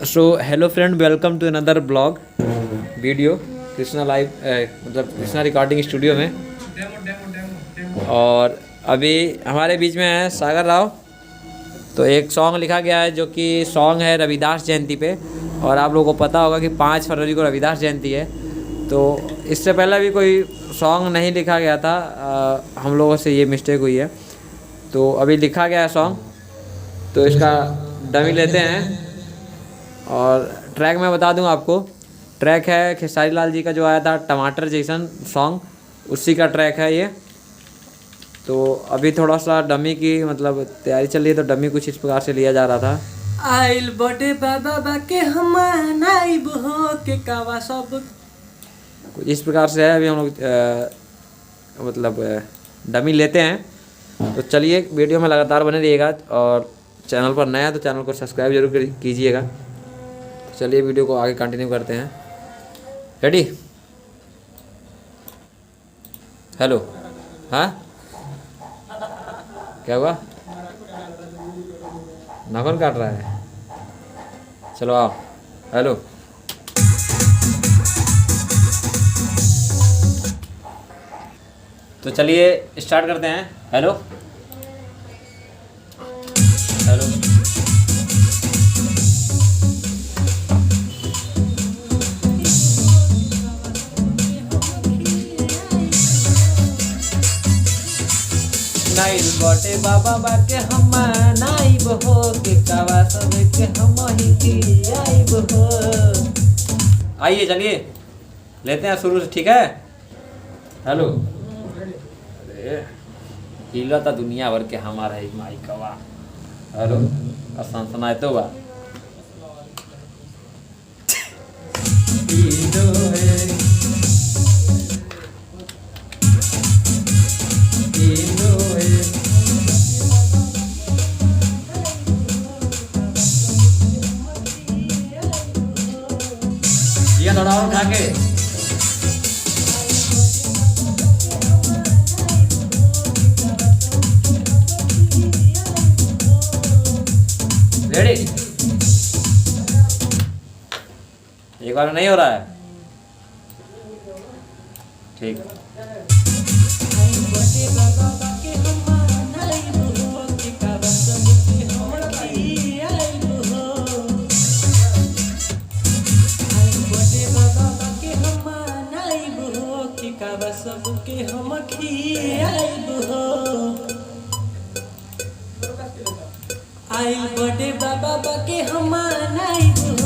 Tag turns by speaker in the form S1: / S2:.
S1: So hello friend, welcome to another blog video Krishna live मतलब Krishna recording studio में। और अभी हमारे बीच में है सागर राव। तो एक सॉन्ग लिखा गया है जो कि सॉन्ग है रविदास जयंती पे। और आप लोगों को पता होगा कि 5 फरवरी को रविदास जयंती है। तो इससे पहले भी कोई सॉन्ग नहीं लिखा गया था, हम लोगों से ये मिस्टेक हुई है। तो अभी लिखा गया है सॉन्ग, तो इसका डमी लेते हैं। और ट्रैक मैं बता दूं आपको, ट्रैक है खेसारी लाल जी का जो आया था टमाटर जैसन सॉन्ग, उसी का ट्रैक है ये। तो अभी थोड़ा सा डमी की मतलब तैयारी चल रही है, तो डमी कुछ इस प्रकार से लिया जा रहा था।
S2: आइल बड़े बाबा बाके हम नाइब हो के कावा सब
S1: कुछ इस प्रकार से है। अभी हम लोग मतलब डमी लेते हैं। तो चलिए वीडियो में लगातार बने रहिएगा, और चैनल पर नया है तो चैनल को सब्सक्राइब जरूर कीजिएगा। चलिए वीडियो को आगे कंटिन्यू करते हैं। रेडी? हेलो, हाँ क्या हुआ? नाखून काट रहा है? चलो आओ। हेलो, तो चलिए स्टार्ट करते हैं। हेलो हेलो,
S2: नाइल बड़े बाबा बाके हम नाइब हो के कावा सब के हम ही की आइब हो।
S1: आइए चलिए लेते हैं शुरू से, ठीक है? हेलो, हिला था दुनिया भर के हमारा ही माई कवा। हेलो, सनसनाए तो बा ये थोड़ा और उठा के। रेडी? एक बार नहीं हो रहा है, ठीक।
S2: सबके हम खियाइब हो। आइल बड़े बाबा बाके हम नाइब